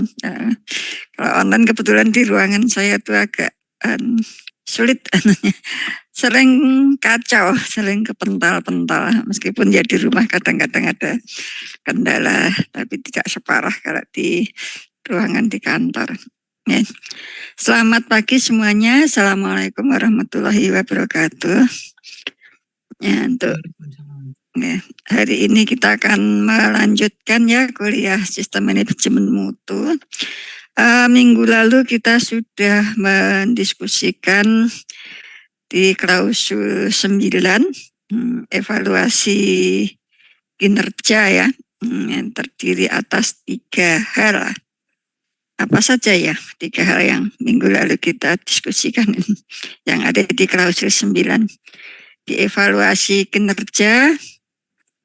offline. Kalau online kebetulan di ruangan saya tuh agak sulit, sering kacau, sering kepental-pental. Meskipun ya di rumah kadang-kadang ada kendala, tapi tidak separah kalau di ruangan di kantor. Ya. Selamat pagi semuanya. Assalamualaikum warahmatullahi wabarakatuh. Ya, untuk hari ini kita akan melanjutkan ya kuliah sistem manajemen mutu. Minggu lalu kita sudah mendiskusikan di klausul 9 evaluasi kinerja ya, yang terdiri atas 3 hal. Apa saja ya 3 hal yang minggu lalu kita diskusikan yang ada di klausul 9. Di evaluasi kinerja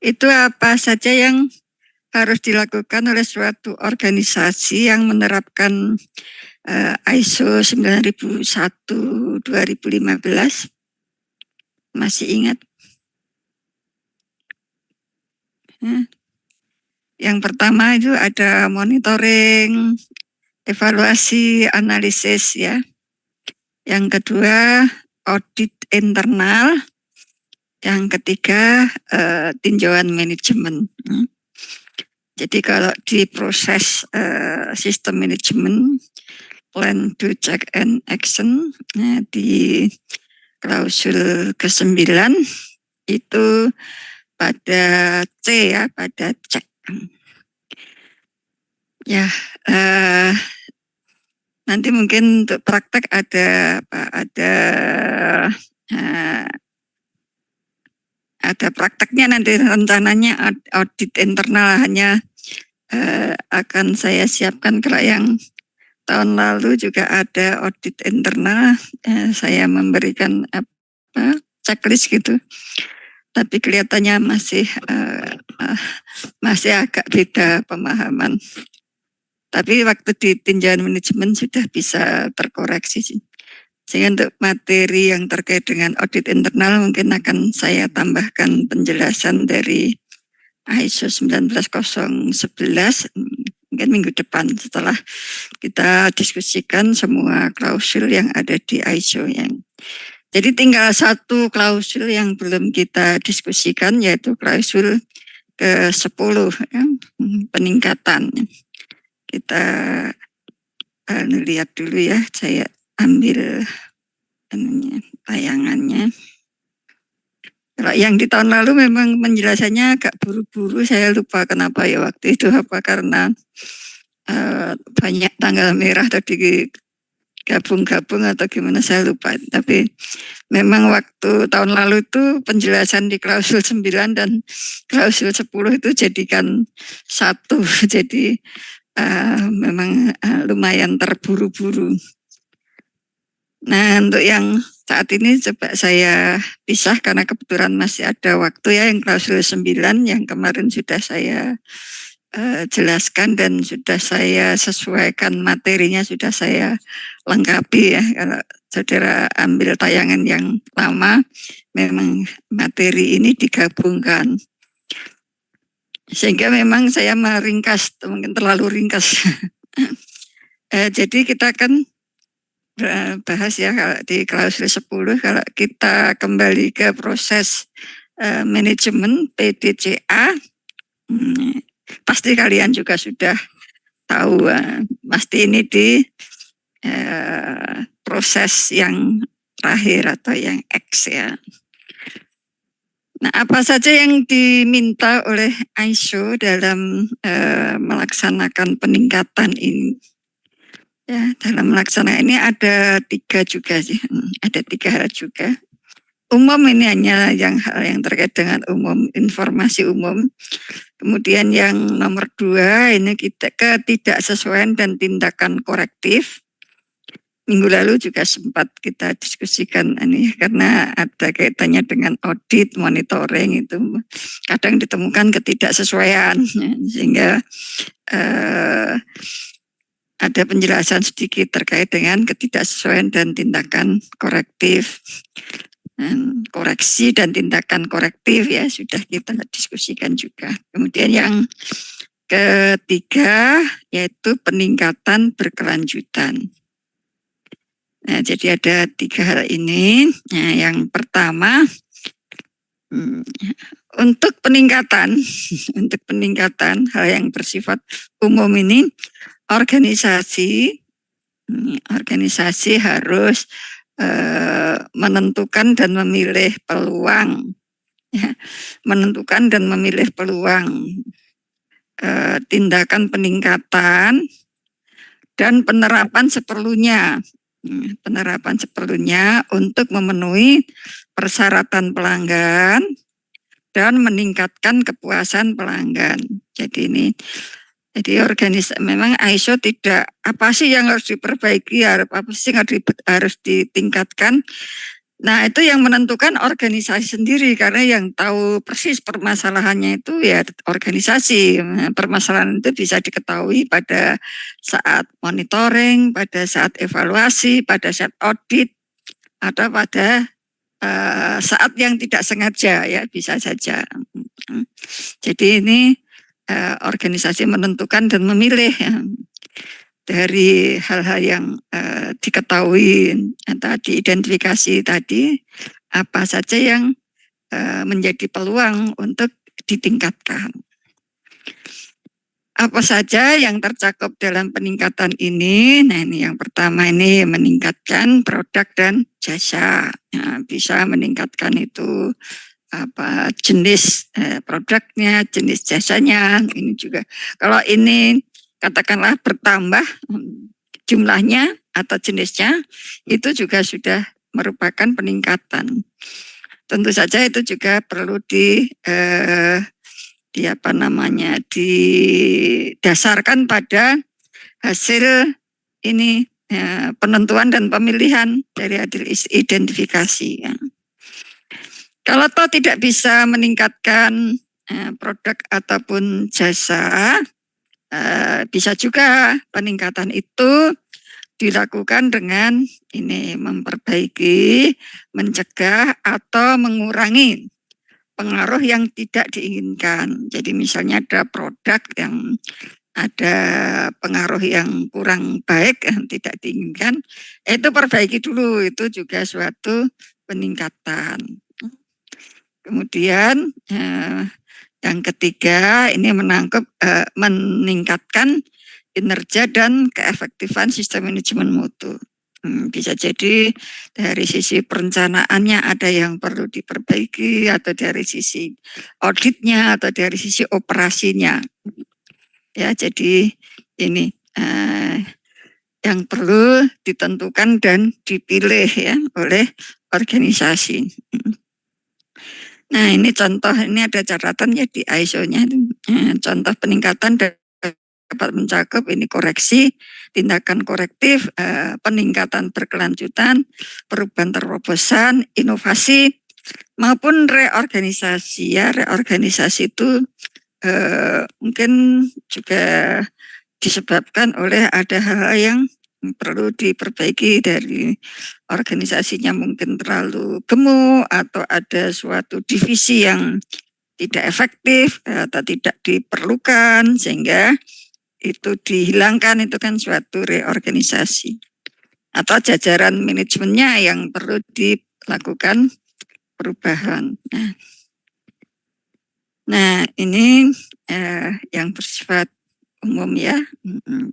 itu apa saja yang harus dilakukan oleh suatu organisasi yang menerapkan ISO 9001 2015. Masih ingat? Yang pertama itu ada monitoring, evaluasi, analisis ya. Yang kedua audit internal. Yang ketiga tinjauan manajemen. Jadi kalau di proses sistem manajemen plan do check and action di klausul ke-9 itu pada C ya, pada cek. Ya, nanti mungkin untuk praktek ada prakteknya nanti, rencananya audit internal hanya akan saya siapkan. Kalau yang tahun lalu juga ada audit internal, saya memberikan checklist gitu, tapi kelihatannya masih agak beda pemahaman. Tapi waktu di tinjauan manajemen sudah bisa terkoreksi sih. Sehingga untuk materi yang terkait dengan audit internal mungkin akan saya tambahkan penjelasan dari ISO 19011 mungkin minggu depan setelah kita diskusikan semua klausul yang ada di ISO yang. Jadi tinggal satu klausul yang belum kita diskusikan yaitu klausul ke-10 ya, peningkatan. Kita lihat dulu ya, saya ambil tayangannya. Kalau yang di tahun lalu memang penjelasannya agak buru-buru, saya lupa kenapa ya waktu itu, apa karena banyak tanggal merah tadi gabung-gabung atau gimana saya lupa. Tapi memang waktu tahun lalu itu penjelasan di klausul 9 dan klausul 10 itu jadikan satu, jadi memang lumayan terburu-buru. Nah, untuk yang saat ini coba saya pisah karena kebetulan masih ada waktu ya. Yang klausul 9 yang kemarin sudah saya jelaskan dan sudah saya sesuaikan materinya, sudah saya lengkapi ya. Kalau saudara ambil tayangan yang lama, memang materi ini digabungkan. Sehingga memang saya meringkas, mungkin terlalu ringkas. Jadi kita akan bahas ya kalau di klausul 10, kalau kita kembali ke proses manajemen PDCA, pasti kalian juga sudah tahu, pasti ini di proses yang terakhir atau yang X ya. Nah, apa saja yang diminta oleh ISO dalam melaksanakan peningkatan ini? Ya, dalam melaksanakan ini ada 3 juga sih, ada 3 hal juga. Umum ini hanya hal yang terkait dengan umum, informasi umum. Kemudian yang nomor 2 ini kita ketidaksesuaian dan tindakan korektif. Minggu lalu juga sempat kita diskusikan ini karena ada kaitannya dengan audit, monitoring itu kadang ditemukan ketidaksesuaian, sehingga ada penjelasan sedikit terkait dengan ketidaksesuaian dan tindakan korektif. Koreksi dan tindakan korektif ya sudah kita diskusikan juga. Kemudian yang Ketiga, yaitu peningkatan berkelanjutan. Nah, jadi ada 3 hal ini. Nah, yang pertama, untuk peningkatan, untuk peningkatan hal yang bersifat umum ini, organisasi harus menentukan dan memilih peluang, ya, menentukan dan memilih peluang tindakan peningkatan dan penerapan seperlunya, untuk memenuhi persyaratan pelanggan dan meningkatkan kepuasan pelanggan. Jadi memang ISO tidak apa sih yang harus diperbaiki, apa sih yang harus ditingkatkan. Nah, itu yang menentukan organisasi sendiri, karena yang tahu persis permasalahannya itu ya organisasi. Permasalahan itu bisa diketahui pada saat monitoring, pada saat evaluasi, pada saat audit, atau pada saat yang tidak sengaja, ya bisa saja. Jadi ini organisasi menentukan dan memilih, ya, dari hal-hal yang diketahui atau diidentifikasi tadi, apa saja yang menjadi peluang untuk ditingkatkan. Apa saja yang tercakup dalam peningkatan ini? Nah, ini yang pertama, ini meningkatkan produk dan jasa. Nah, bisa meningkatkan itu apa jenis produknya, jenis jasanya. Ini juga kalau ini katakanlah bertambah jumlahnya atau jenisnya, itu juga sudah merupakan peningkatan. Tentu saja itu juga perlu didasarkan pada hasil ini penentuan dan pemilihan dari hasil identifikasi, ya. Kalau toh tidak bisa meningkatkan produk ataupun jasa, bisa juga peningkatan itu dilakukan dengan ini memperbaiki, mencegah atau mengurangi pengaruh yang tidak diinginkan. Jadi misalnya ada produk yang ada pengaruh yang kurang baik, yang tidak diinginkan, itu perbaiki dulu, itu juga suatu peningkatan. Kemudian yang ketiga ini meningkatkan kinerja dan keefektifan sistem manajemen mutu. Bisa jadi dari sisi perencanaannya ada yang perlu diperbaiki, atau dari sisi auditnya, atau dari sisi operasinya. Ya, jadi ini yang perlu ditentukan dan dipilih, ya, oleh organisasi. Nah, ini contoh, ini ada catatan ya di ISO-nya. Contoh peningkatan dapat mencakup ini koreksi, tindakan korektif, peningkatan berkelanjutan, perubahan terobosan, inovasi, maupun reorganisasi. Ya, reorganisasi itu mungkin juga disebabkan oleh ada hal-hal yang perlu diperbaiki dari organisasinya, mungkin terlalu gemuk, atau ada suatu divisi yang tidak efektif atau tidak diperlukan, sehingga itu dihilangkan. Itu kan suatu reorganisasi, atau jajaran manajemennya yang perlu dilakukan perubahan. Nah ini yang bersifat umum, ya.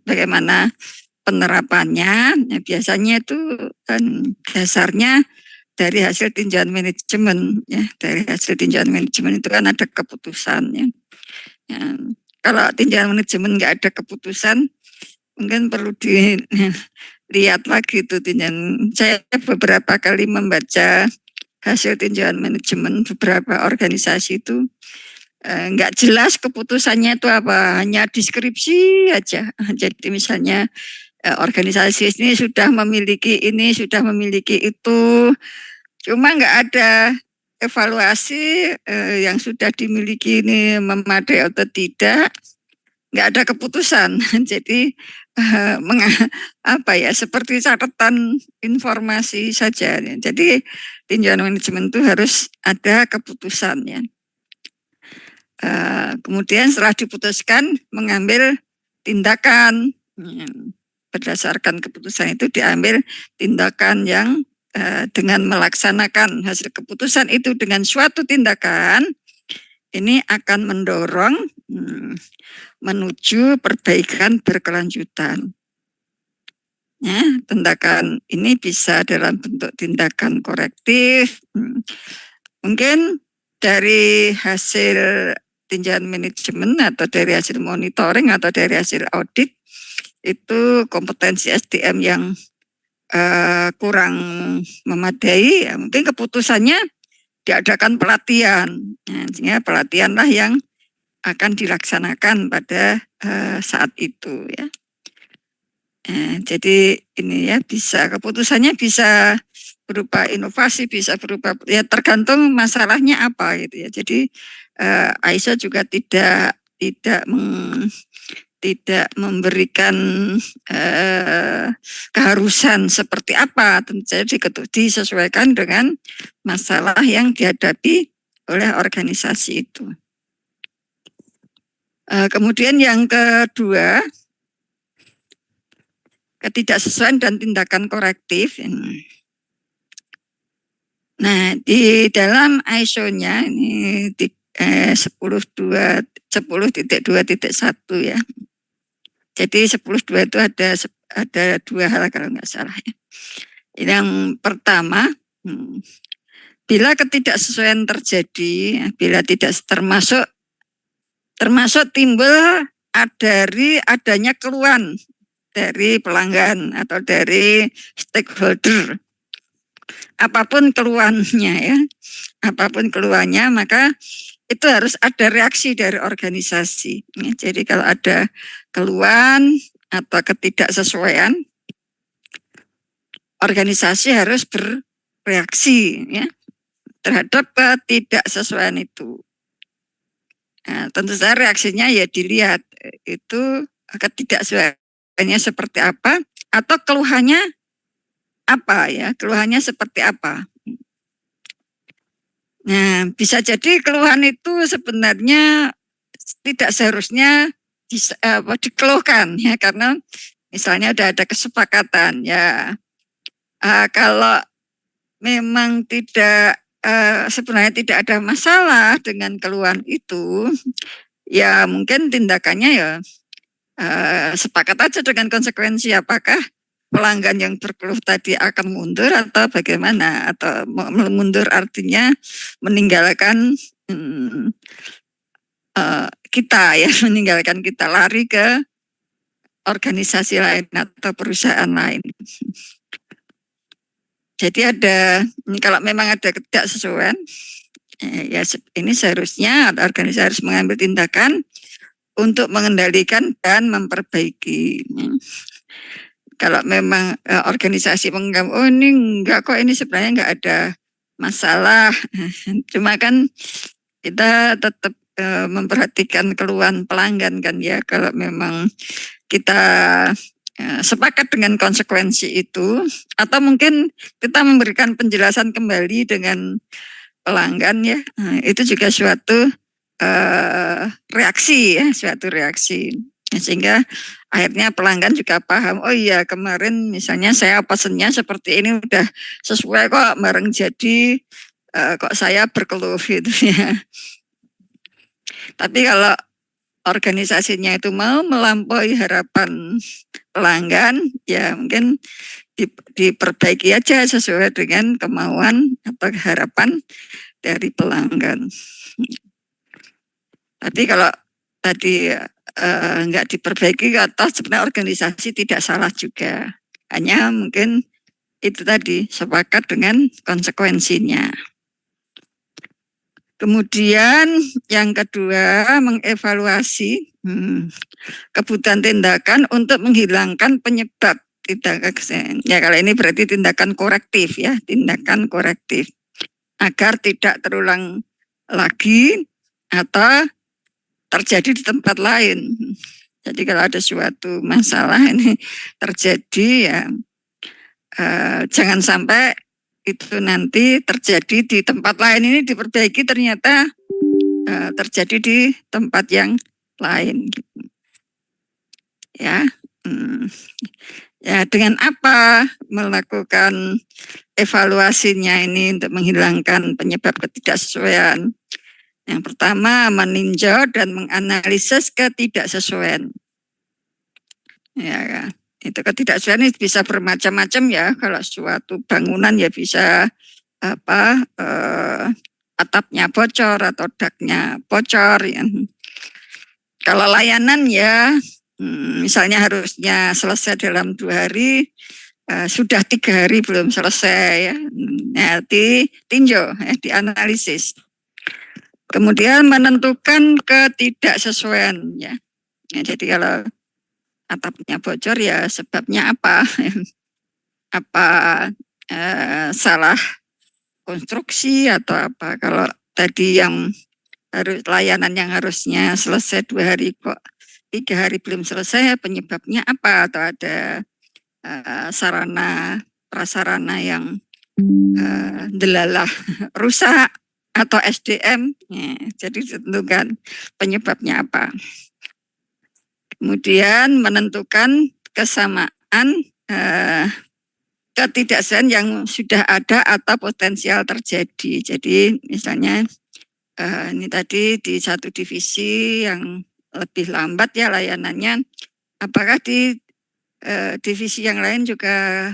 Bagaimana penerapannya? Nah, biasanya itu kan dasarnya dari hasil tinjauan manajemen, ya. Dari hasil tinjauan manajemen itu kan ada keputusan, ya. Kalau tinjauan manajemen nggak ada keputusan, mungkin perlu dilihat lagi itu tinjauan. Saya beberapa kali membaca hasil tinjauan manajemen beberapa organisasi itu nggak jelas keputusannya itu apa, hanya deskripsi aja. Jadi misalnya organisasi ini sudah memiliki ini, sudah memiliki itu, cuma nggak ada evaluasi yang sudah dimiliki ini memadai atau tidak, nggak ada keputusan. Jadi seperti catatan informasi saja. Jadi tinjauan manajemen itu harus ada keputusannya. Kemudian setelah diputuskan mengambil tindakan, berdasarkan keputusan itu diambil tindakan yang dengan melaksanakan hasil keputusan itu dengan suatu tindakan ini akan mendorong menuju perbaikan berkelanjutan. Ya, tindakan ini bisa dalam bentuk tindakan korektif. Mungkin dari hasil tinjauan manajemen atau dari hasil monitoring atau dari hasil audit itu kompetensi SDM yang kurang memadai, ya mungkin keputusannya diadakan pelatihan. Nah, sehingga pelatihanlah yang akan dilaksanakan pada saat itu ya. Jadi ini ya bisa keputusannya bisa berupa inovasi, bisa berupa ya tergantung masalahnya apa gitu ya. Jadi ISO juga tidak memberikan keharusan seperti apa, tentu saja disesuaikan dengan masalah yang dihadapi oleh organisasi itu. Kemudian yang kedua, ketidaksesuaian dan tindakan korektif. Nah, di dalam ISO-nya ini 10.2.1 ya. Jadi 10.2 itu ada dua hal kalau nggak salah ya. Yang pertama, bila ketidaksesuaian terjadi, bila tidak termasuk timbul dari adanya keluhan dari pelanggan atau dari stakeholder, apapun keluhannya ya, apapun keluhannya, maka itu harus ada reaksi dari organisasi. Jadi kalau ada keluhan atau ketidaksesuaian, organisasi harus bereaksi ya terhadap ketidaksesuaian itu. Nah, tentu saja reaksinya ya dilihat itu ketidaksesuaiannya seperti apa atau keluhannya apa ya, keluhannya seperti apa. Nah, bisa jadi keluhan itu sebenarnya tidak seharusnya dikeluhkan ya, karena misalnya ada kesepakatan ya. Kalau memang tidak sebenarnya tidak ada masalah dengan keluhan itu, ya mungkin tindakannya ya sepakat aja dengan konsekuensi, apakah pelanggan yang berkeluh tadi akan mundur atau bagaimana, atau mundur artinya meninggalkan kita ya, meninggalkan kita lari ke organisasi lain atau perusahaan lain. Jadi ada, kalau memang ada ketidaksesuaian, ya ini seharusnya organisasi harus mengambil tindakan untuk mengendalikan dan memperbaiki. Kalau memang organisasi menganggap, oh ini enggak kok, ini sebenarnya enggak ada masalah, cuma kan kita tetap memperhatikan keluhan pelanggan kan ya. Kalau memang kita sepakat dengan konsekuensi itu, atau mungkin kita memberikan penjelasan kembali dengan pelanggan ya, itu juga suatu reaksi ya, suatu reaksi. Sehingga akhirnya pelanggan juga paham, oh iya kemarin misalnya saya pesennya seperti ini udah sesuai kok, bareng jadi kok saya berkeluh gitu ya. Tapi kalau organisasinya itu mau melampaui harapan pelanggan, ya mungkin diperbaiki aja sesuai dengan kemauan atau harapan dari pelanggan. Tapi kalau tadi enggak diperbaiki atau sebenarnya organisasi tidak salah juga, hanya mungkin itu tadi sepakat dengan konsekuensinya. Kemudian yang kedua, mengevaluasi kebutuhan tindakan untuk menghilangkan penyebab tindakan. Ya kalau ini berarti tindakan korektif ya, tindakan korektif agar tidak terulang lagi atau terjadi di tempat lain. Jadi kalau ada suatu masalah ini terjadi ya jangan sampai itu nanti terjadi di tempat lain, ini diperbaiki ternyata terjadi di tempat yang lain gitu. Ya. Ya, dengan apa melakukan evaluasinya ini untuk menghilangkan penyebab ketidaksesuaian? Yang pertama, meninjau dan menganalisis ketidaksesuaian. Ya, kan? Itu ketidaksesuaian ini bisa bermacam-macam ya. Kalau suatu bangunan ya bisa atapnya bocor atau daknya bocor. Ya. Kalau layanan ya, misalnya harusnya selesai dalam 2 hari, sudah 3 hari belum selesai ya. Nah, ditinjau, dianalisis. Kemudian menentukan ketidaksesuaian ya. Jadi kalau atapnya bocor ya sebabnya apa? Apa salah konstruksi atau apa? Kalau tadi yang layanan yang harusnya selesai 2 hari kok 3 hari belum selesai, penyebabnya apa? Atau ada sarana prasarana yang delalah rusak atau SDM, ya, jadi ditentukan penyebabnya apa. Kemudian menentukan kesamaan ketidaksesuaian yang sudah ada atau potensial terjadi. Jadi misalnya ini tadi di satu divisi yang lebih lambat ya layanannya, apakah di divisi yang lain juga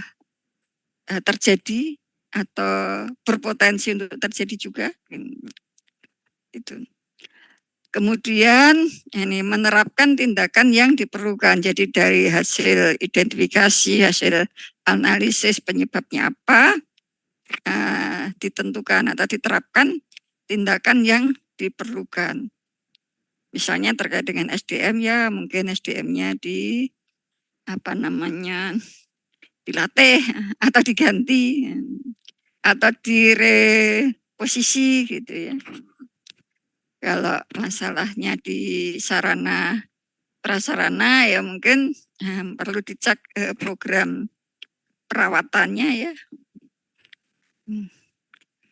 terjadi atau berpotensi untuk terjadi juga. Itu. Kemudian ini menerapkan tindakan yang diperlukan. Jadi dari hasil identifikasi, hasil analisis penyebabnya apa, ditentukan atau diterapkan tindakan yang diperlukan. Misalnya terkait dengan SDM ya, mungkin SDM-nya dilatih atau diganti atau direposisi gitu ya. Kalau masalahnya di sarana prasarana ya mungkin perlu dicek program perawatannya ya.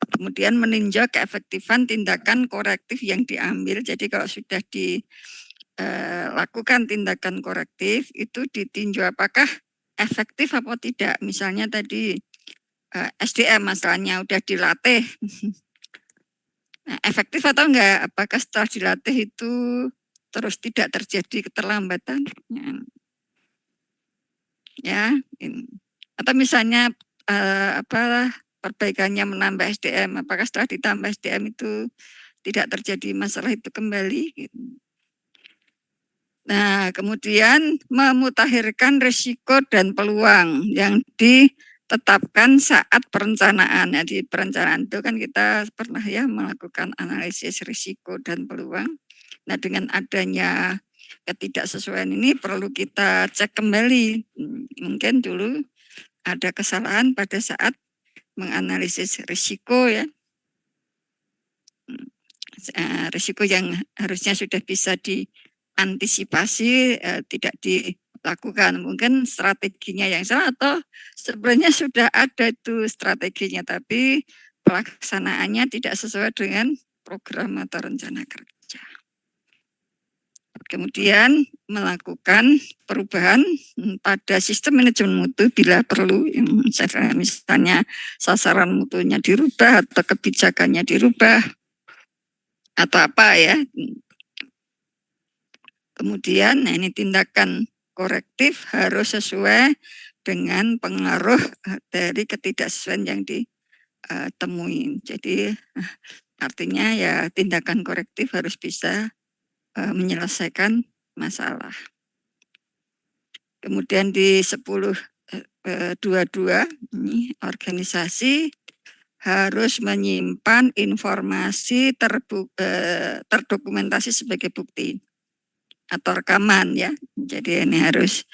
Kemudian meninjau keefektifan tindakan korektif yang diambil. Jadi kalau sudah dilakukan tindakan korektif itu ditinjau apakah efektif apa tidak. Misalnya tadi SDM masalahnya udah dilatih. Nah, efektif atau enggak? Apakah setelah dilatih itu terus tidak terjadi keterlambatan? Ya, atau misalnya perbaikannya menambah SDM, apakah setelah ditambah SDM itu tidak terjadi masalah itu kembali? Nah, kemudian memutakhirkan risiko dan peluang yang ditetapkan saat perencanaan. Ya, di perencanaan itu kan kita pernah ya melakukan analisis risiko dan peluang. Nah, dengan adanya ketidaksesuaian ini perlu kita cek kembali. Mungkin dulu ada kesalahan pada saat menganalisis risiko ya. Risiko yang harusnya sudah bisa diantisipasi tidak dilakukan. Mungkin strateginya yang salah atau sebenarnya sudah ada itu strateginya tapi pelaksanaannya tidak sesuai dengan program atau rencana kerja. Kemudian melakukan perubahan pada sistem manajemen mutu bila perlu, misalnya sasaran mutunya dirubah atau kebijakannya dirubah atau apa ya. Kemudian ini tindakan korektif harus sesuai dengan pengaruh dari ketidaksesuaian yang ditemui. Jadi artinya ya tindakan korektif harus bisa menyelesaikan masalah. Kemudian di 10.22 ini organisasi harus menyimpan informasi terdokumentasi sebagai bukti atau rekaman ya. Jadi ini harus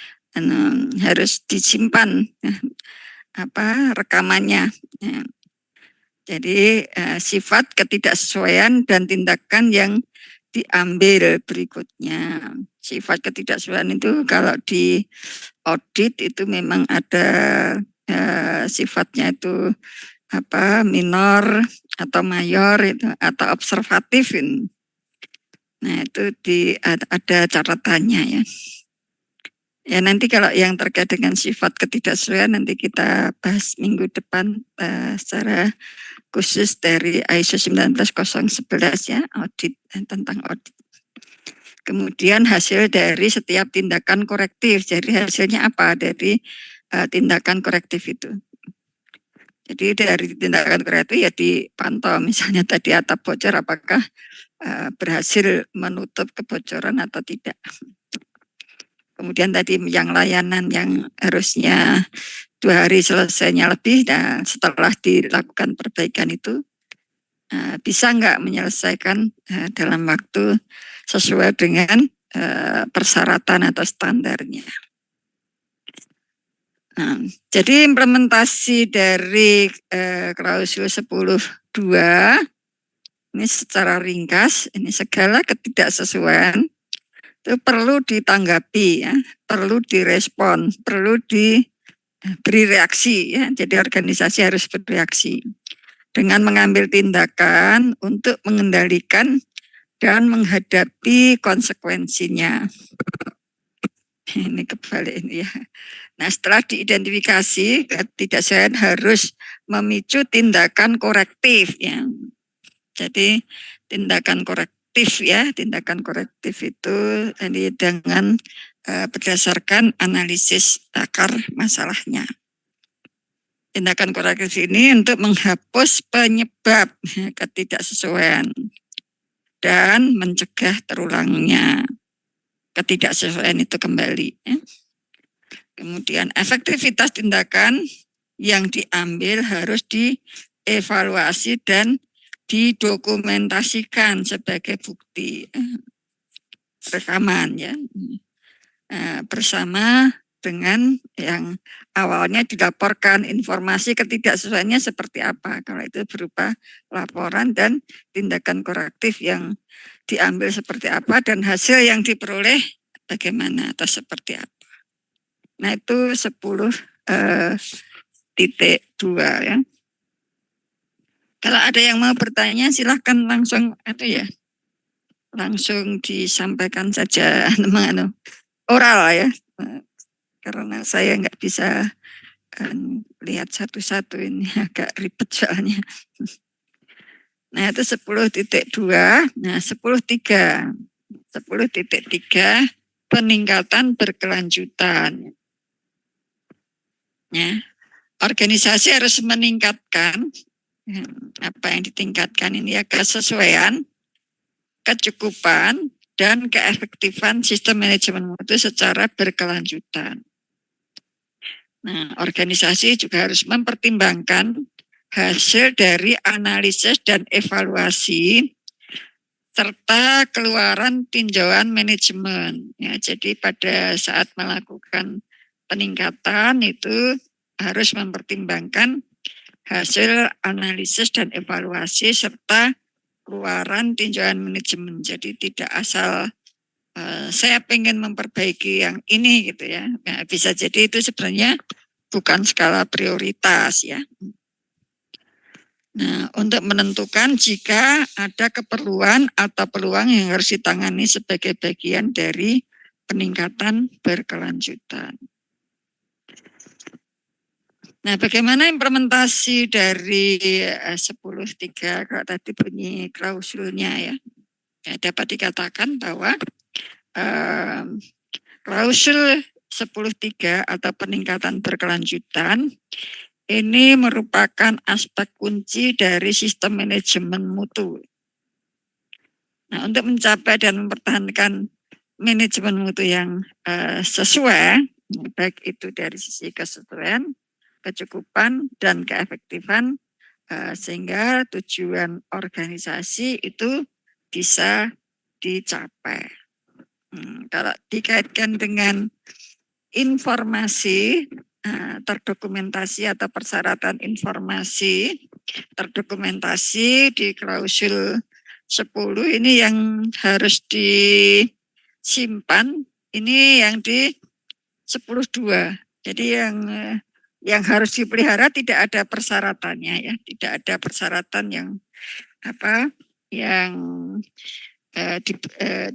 disimpan rekamannya. Ya. Jadi sifat ketidaksesuaian dan tindakan yang diambil berikutnya. Sifat ketidaksesuaian itu kalau di audit itu memang ada sifatnya itu minor atau mayor itu atau observatif ini. Nah, itu ada catatannya ya. Ya nanti kalau yang terkait dengan sifat ketidaksesuaian nanti kita bahas minggu depan secara khusus dari ISO 19011 ya, audit tentang audit. Kemudian hasil dari setiap tindakan korektif. Jadi hasilnya apa dari tindakan korektif itu? Jadi dari tindakan korektif ya dipantau misalnya tadi atap bocor apakah berhasil menutup kebocoran atau tidak. Kemudian tadi yang layanan yang harusnya 2 hari selesainya lebih, nah setelah dilakukan perbaikan itu bisa nggak menyelesaikan dalam waktu sesuai dengan persyaratan atau standarnya. Nah, jadi implementasi dari klausul 10.2 ini secara ringkas, ini segala ketidaksesuaian itu perlu ditanggapi ya, perlu direspon, perlu diberi reaksi ya. Jadi organisasi harus bereaksi dengan mengambil tindakan untuk mengendalikan dan menghadapi konsekuensinya. Ini kebalik ini ya. Nah, setelah diidentifikasi ketidaksesuaian harus memicu tindakan korektif ya. Jadi tindakan korektif ya, tindakan korektif itu ini dengan berdasarkan analisis akar masalahnya. Tindakan korektif ini untuk menghapus penyebab ketidaksesuaian dan mencegah terulangnya ketidaksesuaian itu kembali. Ya. Kemudian efektivitas tindakan yang diambil harus dievaluasi dan didokumentasikan sebagai bukti rekaman ya, bersama dengan yang awalnya dilaporkan informasi ketidaksesuaiannya seperti apa. Kalau itu berupa laporan dan tindakan korektif yang diambil seperti apa dan hasil yang diperoleh bagaimana atau seperti apa. Nah itu 10.2 ya. Kalau ada yang mau bertanya silahkan langsung langsung disampaikan saja oral ya, karena saya nggak bisa lihat satu-satu ini agak ribet soalnya. Nah itu 10.2. Nah 10.3 peningkatan berkelanjutan. Ya, organisasi harus meningkatkan apa yang ditingkatkan ini ya, kesesuaian, kecukupan, dan keefektifan sistem manajemen mutu secara berkelanjutan. Nah, organisasi juga harus mempertimbangkan hasil dari analisis dan evaluasi serta keluaran tinjauan manajemen. Ya, jadi pada saat melakukan peningkatan itu harus mempertimbangkan hasil analisis dan evaluasi serta keluaran tinjauan manajemen. Jadi tidak asal saya pengen memperbaiki yang ini gitu ya. Nah, bisa jadi itu sebenarnya bukan skala prioritas ya. Nah, untuk menentukan jika ada keperluan atau peluang yang harus ditangani sebagai bagian dari peningkatan berkelanjutan. Nah, bagaimana implementasi dari 10.3 kalau tadi bunyi klausulnya ya? Ya dapat dikatakan bahwa klausul 10.3 atau peningkatan berkelanjutan ini merupakan aspek kunci dari sistem manajemen mutu. Nah, untuk mencapai dan mempertahankan manajemen mutu yang sesuai, baik itu dari sisi kesesuaian, kecukupan, dan keefektifan, sehingga tujuan organisasi itu bisa dicapai. Kalau dikaitkan dengan informasi terdokumentasi atau persyaratan informasi terdokumentasi di klausul 10 ini yang harus disimpan ini yang di 10.2. Jadi yang harus dipelihara tidak ada persyaratannya ya, tidak ada persyaratan yang yang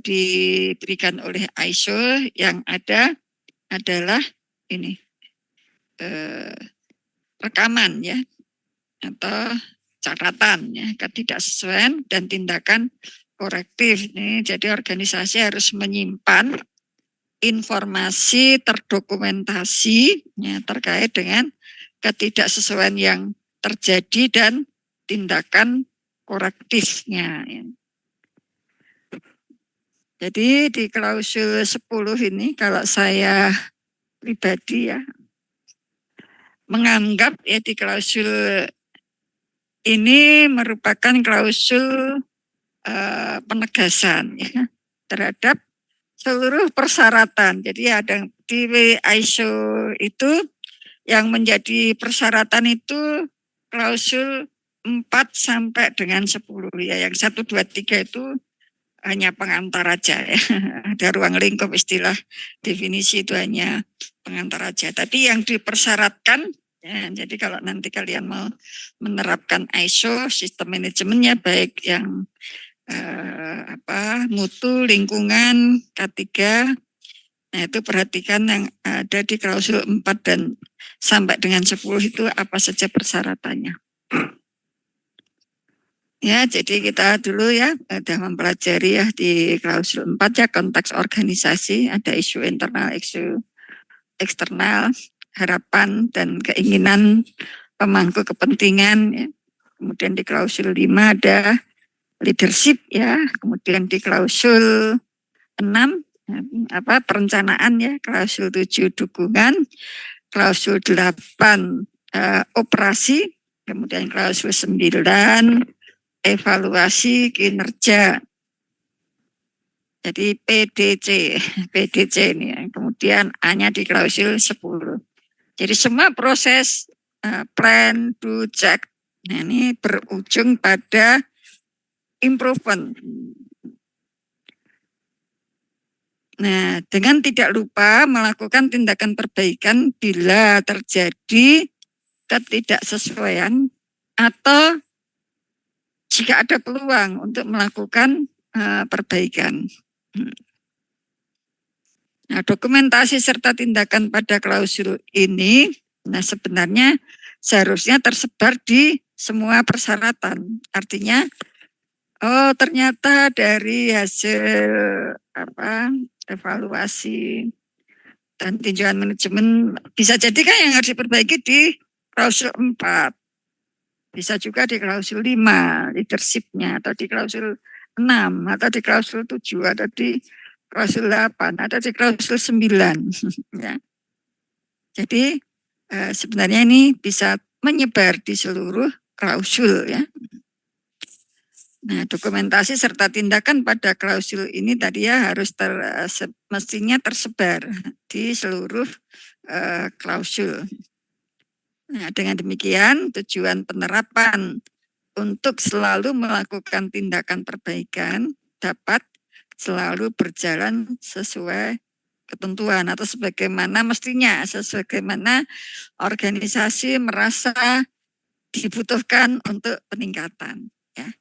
diberikan oleh ISO yang ada adalah ini rekaman ya atau catatan ya ketidaksesuaian dan tindakan korektif. Jadi organisasi harus menyimpan informasi terdokumentasi ya, terkait dengan ketidaksesuaian yang terjadi dan tindakan korektifnya. Ya. Jadi di klausul 10 ini kalau saya pribadi ya menganggap ya di klausul ini merupakan klausul penegasan ya, terhadap seluruh persyaratan. Jadi ada di ISO itu yang menjadi persyaratan itu klausul 4 sampai dengan 10 ya. Yang 1, 2, 3 itu hanya pengantar aja ya. Ada ruang lingkup istilah definisi itu hanya pengantar aja. Tapi yang dipersyaratkan ya, jadi kalau nanti kalian mau menerapkan ISO sistem manajemennya baik yang mutu, lingkungan, K3. Nah, itu perhatikan yang ada di klausul 4 dan sampai dengan 10 itu apa saja persyaratannya. Ya, jadi kita dulu ya sudah mempelajari ya di klausul 4 ya konteks organisasi, ada isu internal, isu eksternal, harapan dan keinginan pemangku kepentingan ya. Kemudian di klausul 5 ada leadership ya, kemudian di klausul 6 perencanaan ya, klausul 7 dukungan, klausul 8 operasi, kemudian klausul 9 evaluasi kinerja. Jadi PDC ini ya. Kemudian A-nya di klausul 10. Jadi semua proses plan, do, check, nah ini berujung pada improvement. Nah, dengan tidak lupa melakukan tindakan perbaikan bila terjadi ketidaksesuaian atau jika ada peluang untuk melakukan perbaikan. Nah, dokumentasi serta tindakan pada klausul ini, nah sebenarnya seharusnya tersebar di semua persyaratan. Artinya, oh ternyata dari hasil evaluasi dan tinjauan manajemen bisa jadi kan yang harus diperbaiki di klausul 4. Bisa juga di klausul 5 leadership-nya atau di klausul 6 atau di klausul 7 atau di klausul 8 atau di klausul 9 ya. Jadi sebenarnya ini bisa menyebar di seluruh klausul ya. Nah, dokumentasi serta tindakan pada klausul ini tadi ya harus mestinya tersebar di seluruh klausul. Nah, dengan demikian tujuan penerapan untuk selalu melakukan tindakan perbaikan dapat selalu berjalan sesuai ketentuan atau sebagaimana mestinya, sebagaimana organisasi merasa dibutuhkan untuk peningkatan. Ya.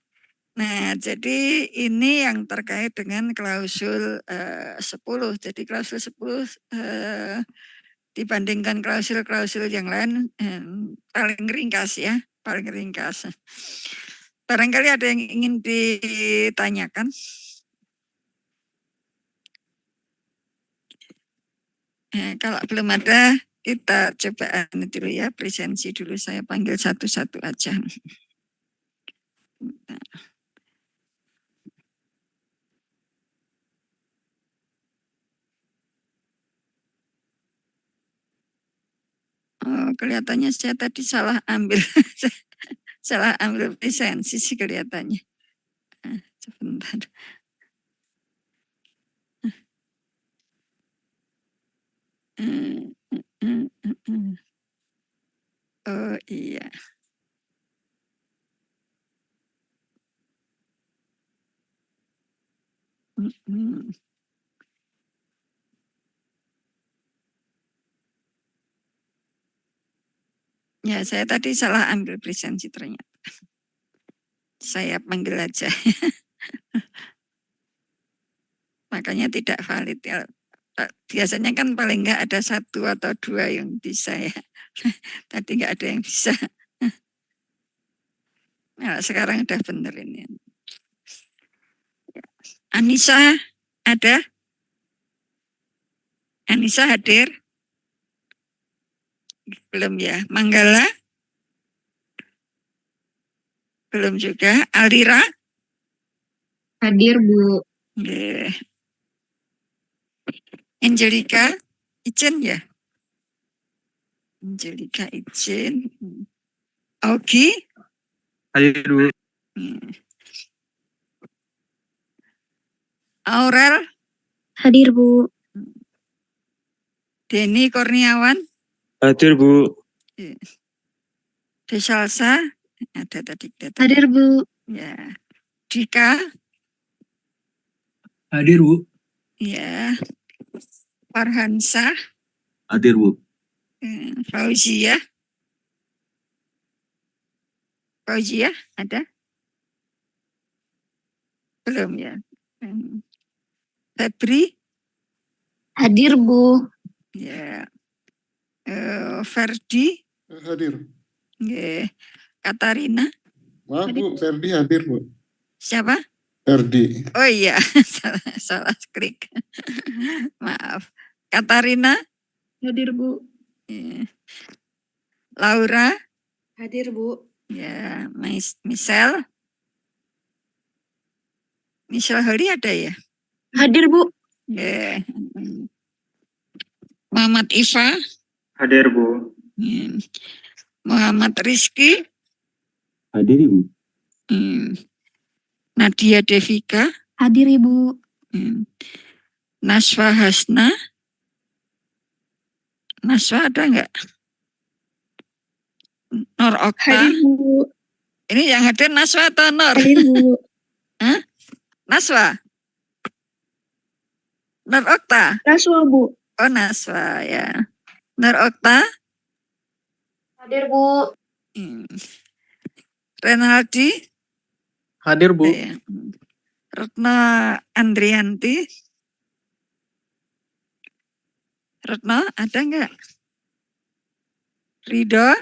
Nah, jadi ini yang terkait dengan klausul 10. Jadi klausul 10 dibandingkan klausul-klausul yang lain paling ringkas ya, paling ringkas. Barangkali ada yang ingin ditanyakan. Kalau belum ada, kita coba dulu ya, presensi dulu. Saya panggil satu-satu aja. Oh, kelihatannya saya tadi salah ambil, salah ambil presensi sih kelihatannya. Sebentar. Oh iya. Ya, saya tadi salah ambil presensi ternyata. Saya panggil aja. makanya tidak valid ya. Biasanya kan paling enggak ada 1 atau 2 yang bisa ya. Tadi enggak ada yang bisa. Nah, sekarang udah bener ini. Anissa ada? Anissa hadir? Belum ya. Manggala? Belum juga. Alira? Hadir, Bu. Yeah. Angelika? Ijen ya? Angelika Ijen. Augie? Hadir, Bu. Aurel? Hadir, Bu. Denny Kurniawan? Hadir, Bu. Desalsa? Ada tadi. Hadir, Bu. Ya. Dika? Hadir, Bu. Ya. Farhansa? Hadir, Bu. Fauzia? Fauzia ada? Belum ya. Febri? Hadir, Bu. Ya. Ferdi? Hadir. Ya. Katarina? Maaf Bu, Ferdi hadir Bu. Siapa? Ferdi. Oh iya, salah klik. Maaf. Katarina? Hadir, Bu. Ya. Laura? Hadir, Bu. Ya. Michelle? Michelle Holi ada ya? Hadir, Bu. Ya. Muhammad Iva? Hadir, Bu. Ya. Muhammad Rizky? Hadir, Ibu. Nadia Devika? Hadir, Ibu. Naswa Hasna? Naswa ada enggak? Nur Okta? Hadir, Bu. Ini yang hadir Naswa atau Nur? Hadir, Bu. Hah? Naswa? Nur Okta? Naswa, Bu. Oh Naswa ya. Nur Okta? Hadir, Bu. Renaldi? Hadir, Bu. Ya. Retno Andrianti? Retno ada enggak? Ridho?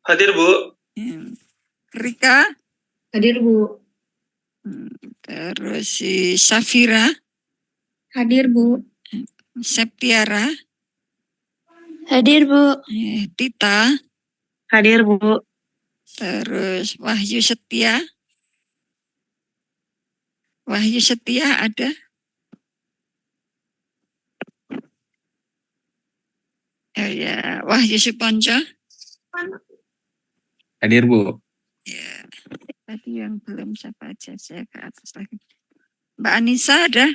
Hadir, Bu. Rika? Hadir, Bu. Terus si Safira? Hadir, Bu. Septiara? Hadir, Bu. Tita? Hadir, Bu. Terus Wahyu Setia? Wahyu Setia ada? Oh ya, Wahyu Suponco? Hadir, Bu. Ya, tadi yang belum siapa aja, saya ke atas lagi. Mbak Anissa ada?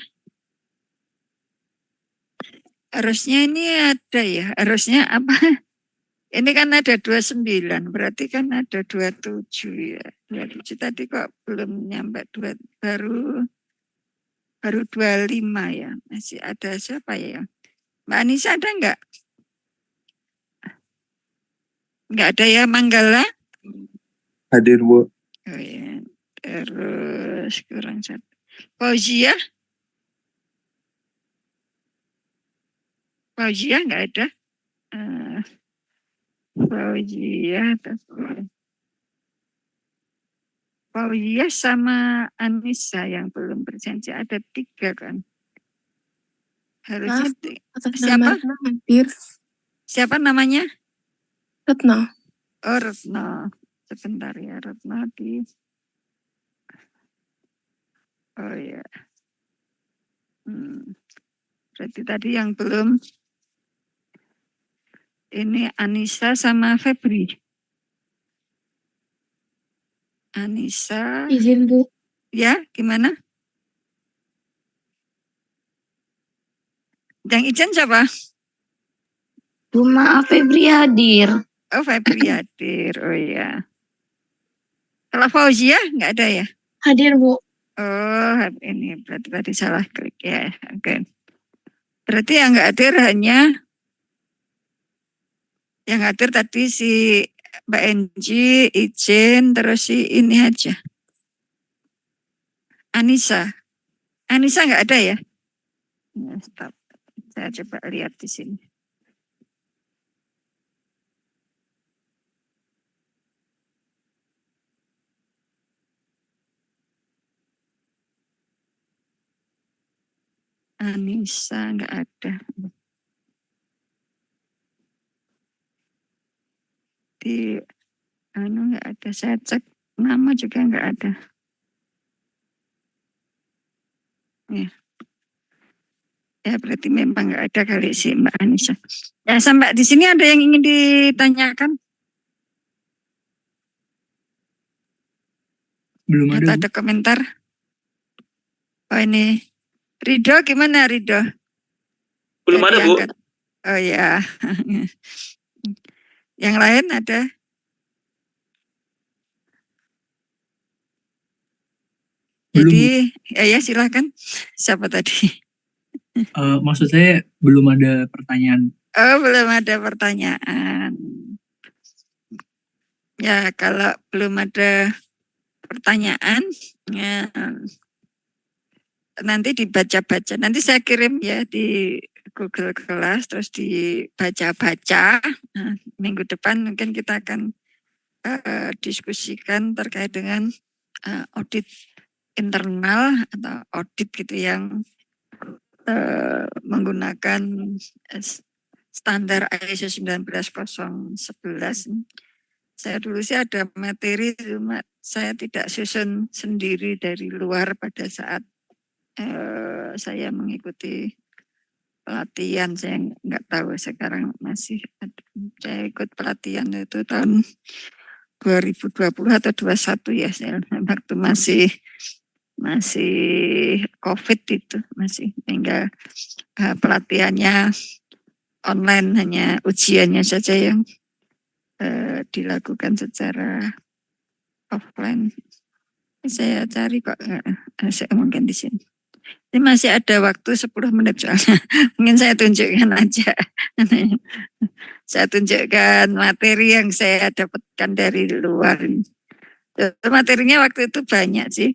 Harusnya ini ada ya, harusnya apa? Ini kan ada 29, berarti kan ada 27 ya. 27 tadi kok belum nyampe baru 25 ya. Masih ada siapa ya? Mbak Anissa ada enggak? Enggak ada ya, Manggala? Hadir, Bu. Oh ya. Terus kurang satu. Fauzia? Fauzia enggak ada? Fauzia sama Anissa yang belum berjanji, ada 3 kan? Harusnya siapa? Hadir. Siapa namanya? Retno. Oh Retno. Sebentar ya, Retno di. Oh ya. Berarti tadi yang belum. Ini Anissa sama Febri. Anissa. Izin, Bu. Ya, gimana? Yang izin siapa? Bu, maaf, Febri hadir. Oh, Febri hadir. Oh ya. Kalau Fauzia nggak ada ya? Hadir, Bu. Oh, ini berarti tadi salah klik ya. Oke. Berarti yang nggak hadir hanya yang hadir tadi si Mbak Enji, Ijen, terus si ini aja. Anissa. Anissa nggak ada ya? Ya, stop. Saya coba lihat di sini. Anissa nggak ada. Di nggak ada. Saya cek nama juga nggak ada. Ya berarti memang nggak ada kali sih Mbak Anissa. Ya sampai di sini ada yang ingin ditanyakan? Belum Atau ada komentar? Oh ini Ridho gimana Ridho? Belum Tadi ada, Bu. angkat. Oh ya. Yang lain ada? Belum, Jadi ya silakan. Siapa tadi? maksud saya belum ada pertanyaan. Oh belum ada pertanyaan. Ya kalau belum ada pertanyaan, ya, nanti dibaca-baca. Nanti saya kirim ya di Google Kelas, terus dibaca-baca. Nah, minggu depan mungkin kita akan diskusikan terkait dengan audit internal atau audit gitu yang menggunakan standar ISO 19011. Saya dulu sih ada materi, cuma saya tidak susun sendiri dari luar pada saat saya mengikuti pelatihan. Saya nggak tahu sekarang masih ada. Saya ikut pelatihan itu tahun 2020 atau 21 ya, saya waktu masih COVID itu masih, hingga pelatihannya online, hanya ujiannya saja yang dilakukan secara offline. Saya cari kok, saya mungkin di sini. Ini masih ada waktu 10 menit soalnya. Mungkin saya tunjukkan aja. Saya tunjukkan materi yang saya dapatkan dari luar. Materinya waktu itu banyak sih.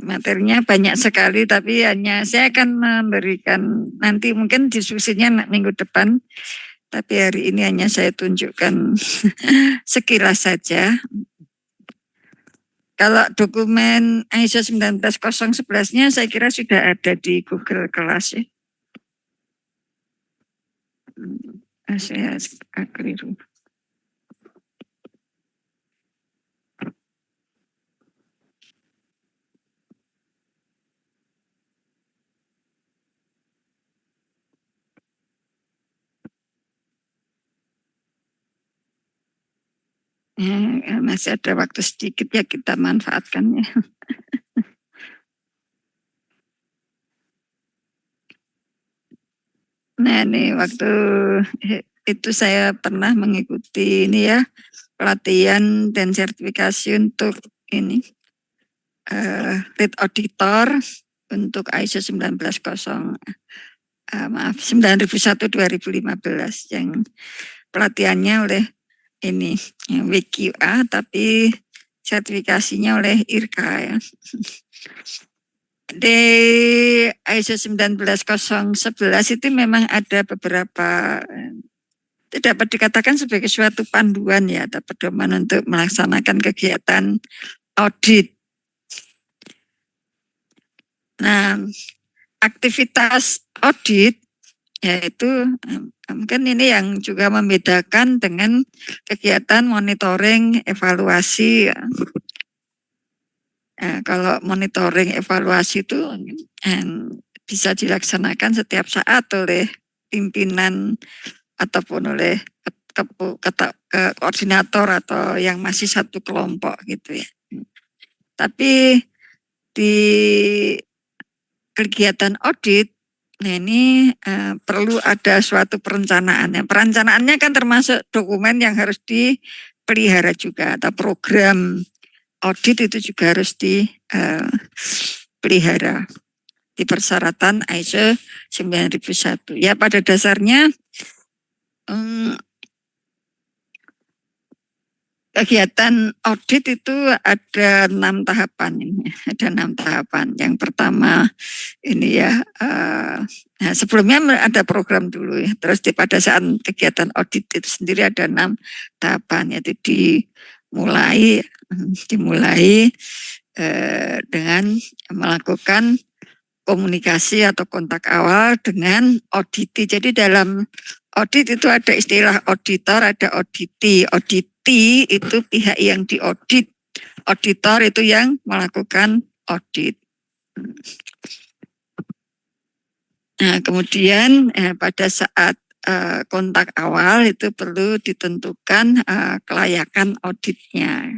Materinya banyak sekali, tapi hanya saya akan memberikan nanti mungkin diskusinya minggu depan, tapi hari ini hanya saya tunjukkan sekilas saja. Kalau dokumen ISO 19011-nya saya kira sudah ada di Google Kelas ya. Saya keliru. Ya, masih ada waktu sedikit ya, kita manfaatkan ya. Nah ini waktu itu saya pernah mengikuti ini ya, pelatihan dan sertifikasi untuk ini lead auditor untuk ISO 9001 2015 yang pelatihannya oleh ini WQA, tapi sertifikasinya oleh IRCA ya. Di ISO 19011 itu memang ada beberapa, itu dapat dikatakan sebagai suatu panduan ya atau pedoman untuk melaksanakan kegiatan audit. Nah, aktivitas audit yaitu mungkin ini yang juga membedakan dengan kegiatan monitoring evaluasi. Kalau monitoring evaluasi itu bisa dilaksanakan setiap saat oleh pimpinan ataupun oleh koordinator atau yang masih satu kelompok gitu ya. Tapi di kegiatan audit, nah ini perlu ada suatu perencanaan. Perencanaannya kan termasuk dokumen yang harus dipelihara juga, atau program audit itu juga harus dipelihara di persyaratan ISO 9001. Ya pada dasarnya kegiatan audit itu ada 6 tahapan ini, ada 6 tahapan. Yang pertama ini ya, nah sebelumnya ada program dulu ya. Terus pada saat kegiatan audit itu sendiri ada 6 tahapan, yaitu dimulai dengan melakukan komunikasi atau kontak awal dengan auditi. Jadi dalam audit itu ada istilah auditor, ada auditi. Auditi itu pihak yang diaudit, auditor itu yang melakukan audit. Nah, kemudian pada saat kontak awal itu perlu ditentukan kelayakan auditnya.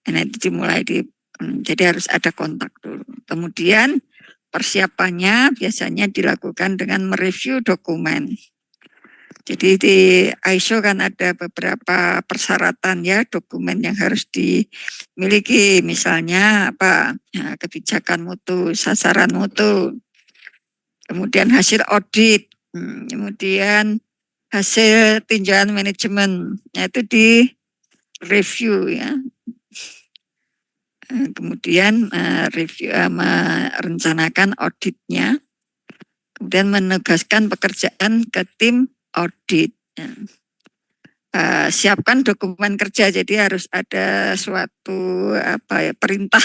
Nah, itu dimulai jadi harus ada kontak dulu. Kemudian persiapannya biasanya dilakukan dengan mereview dokumen. Jadi di ISO kan ada beberapa persyaratan ya, dokumen yang harus dimiliki, misalnya apa, ya, kebijakan mutu, sasaran mutu, kemudian hasil audit, kemudian hasil tinjauan manajemen, itu di review ya. Kemudian merencanakan auditnya, kemudian menugaskan pekerjaan ke tim audit. Siapkan dokumen kerja, jadi harus ada suatu perintah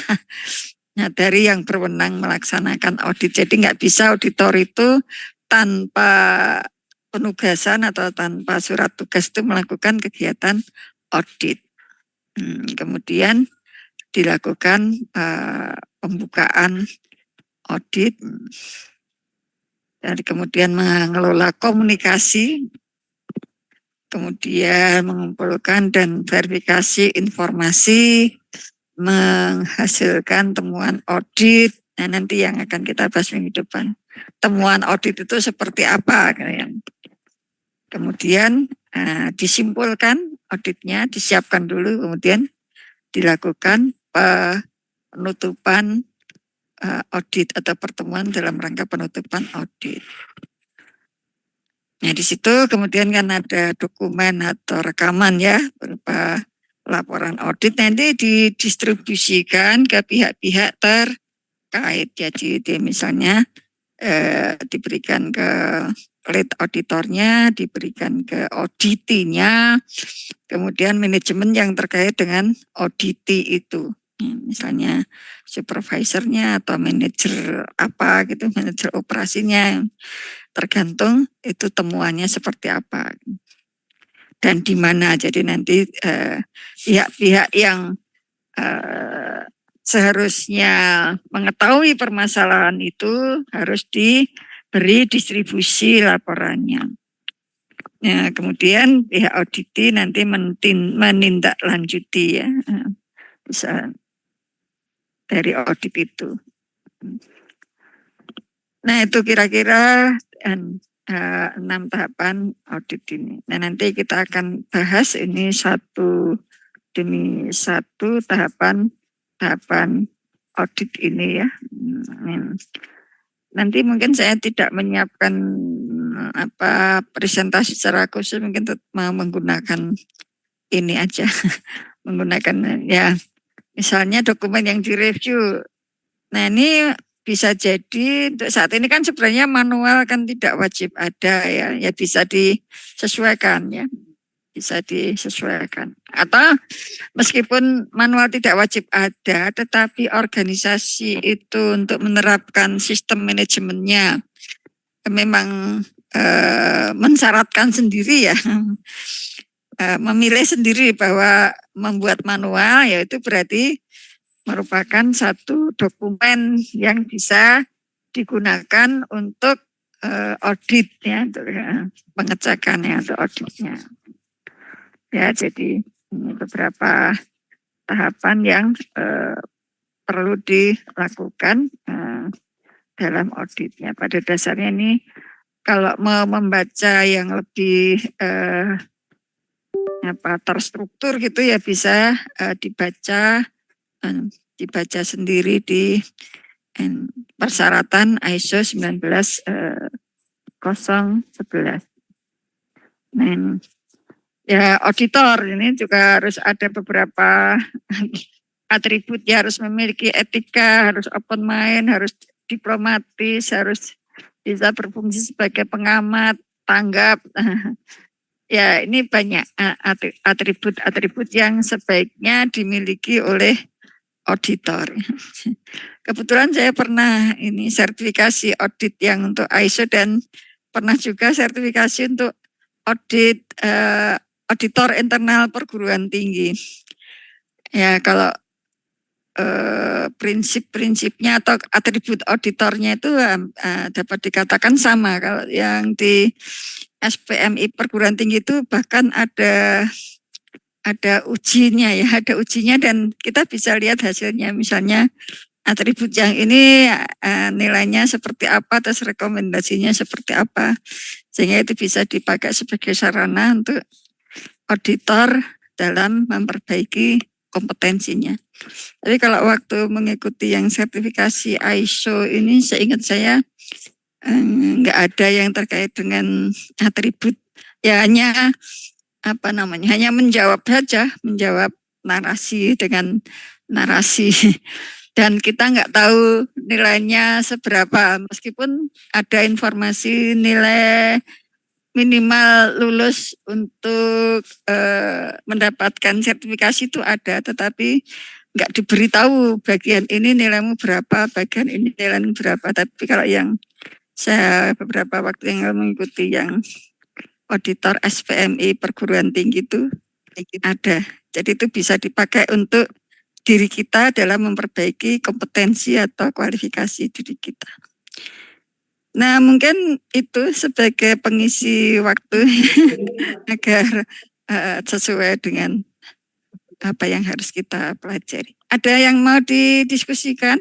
dari yang berwenang melaksanakan audit. Jadi nggak bisa auditor itu tanpa penugasan atau tanpa surat tugas itu melakukan kegiatan audit. Kemudian dilakukan pembukaan audit, dan kemudian mengelola komunikasi, kemudian mengumpulkan dan verifikasi informasi, menghasilkan temuan audit. Nah, nanti yang akan kita bahas minggu depan. Temuan audit itu seperti apa? Kemudian disimpulkan auditnya, disiapkan dulu, kemudian dilakukan penutupan audit atau pertemuan dalam rangka penutupan audit. Nah, di situ kemudian kan ada dokumen atau rekaman ya berupa laporan audit, nanti didistribusikan ke pihak-pihak terkait. Jadi misalnya diberikan ke lead auditornya, diberikan ke auditinya, kemudian manajemen yang terkait dengan auditi itu. Misalnya supervisornya atau manajer apa gitu, manajer operasinya, tergantung itu temuannya seperti apa dan di mana. Jadi nanti pihak-pihak yang seharusnya mengetahui permasalahan itu harus diberi distribusi laporannya. Nah, kemudian pihak auditi nanti menindaklanjuti ya, bisa dari audit itu. Nah, itu kira-kira 6 tahapan audit ini. Nah, nanti kita akan bahas ini satu demi satu tahapan audit ini ya. Nanti mungkin saya tidak menyiapkan presentasi secara khusus, mungkin mau menggunakan ini aja, menggunakan ya misalnya dokumen yang direview. Nah, ini bisa jadi untuk saat ini kan sebenarnya manual kan tidak wajib ada ya bisa disesuaikan ya, bisa disesuaikan. Atau meskipun manual tidak wajib ada, tetapi organisasi itu untuk menerapkan sistem manajemennya memang mensyaratkan sendiri ya, memilih sendiri bahwa membuat manual, yaitu berarti merupakan satu dokumen yang bisa digunakan untuk audit ya, untuk pengecekannya atau auditnya. Ya, jadi ini beberapa tahapan yang perlu dilakukan dalam auditnya. Pada dasarnya ini kalau mau membaca yang lebih terstruktur gitu ya bisa dibaca sendiri di persyaratan ISO 19011. Nah, Ya, auditor ini juga harus ada beberapa atribut, ya harus memiliki etika, harus open mind, harus diplomatis, harus bisa berfungsi sebagai pengamat, tanggap. Ya, ini banyak atribut-atribut yang sebaiknya dimiliki oleh auditor. Kebetulan saya pernah ini sertifikasi audit yang untuk ISO dan pernah juga sertifikasi untuk audit auditor internal perguruan tinggi. Ya, kalau prinsip-prinsipnya atau atribut auditornya itu dapat dikatakan sama. Kalau yang di SPMI perguruan tinggi itu bahkan ada ujinya ya, ada ujinya dan kita bisa lihat hasilnya. Misalnya atribut yang ini nilainya seperti apa, terus rekomendasinya seperti apa, sehingga itu bisa dipakai sebagai sarana untuk auditor dalam memperbaiki kompetensinya. Tapi kalau waktu mengikuti yang sertifikasi ISO ini, seingat saya nggak ada yang terkait dengan atribut, ya hanya hanya menjawab saja, menjawab narasi dengan narasi. Dan kita nggak tahu nilainya seberapa, meskipun ada informasi nilai minimal lulus untuk mendapatkan sertifikasi itu ada, tetapi nggak diberitahu bagian ini nilaimu berapa, bagian ini nilaimu berapa. Tapi kalau yang saya beberapa waktu yang lalu mengikuti yang auditor SPMI perguruan tinggi itu ada. Jadi itu bisa dipakai untuk diri kita dalam memperbaiki kompetensi atau kualifikasi diri kita. Nah, mungkin itu sebagai pengisi waktu agar sesuai dengan apa yang harus kita pelajari. Ada yang mau didiskusikan?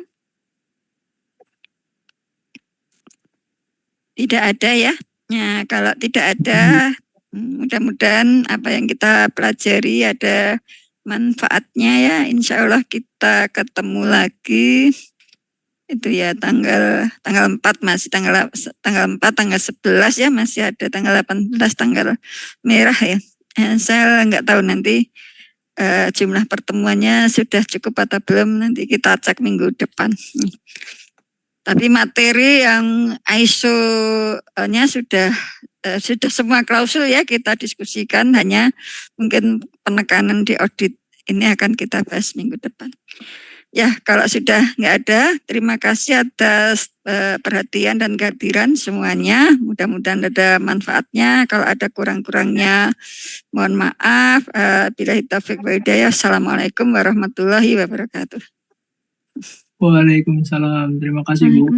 Tidak ada ya. Nah, kalau tidak ada, mudah-mudahan apa yang kita pelajari ada manfaatnya ya. Insya Allah kita ketemu lagi. Itu ya tanggal 4 masih tanggal 4, tanggal 11 ya, masih ada tanggal 18 tanggal merah ya. Saya nggak tahu nanti jumlah pertemuannya sudah cukup atau belum, nanti kita cek minggu depan. Tapi materi yang ISO-nya sudah semua klausul ya kita diskusikan, hanya mungkin penekanan di audit ini akan kita bahas minggu depan. Ya, kalau sudah nggak ada, terima kasih atas perhatian dan kehadiran semuanya. Mudah-mudahan ada manfaatnya. Kalau ada kurang-kurangnya, mohon maaf. Billahi taufiq wal hidayah. Assalamualaikum warahmatullahi wabarakatuh. Waalaikumsalam. Terima kasih Bu.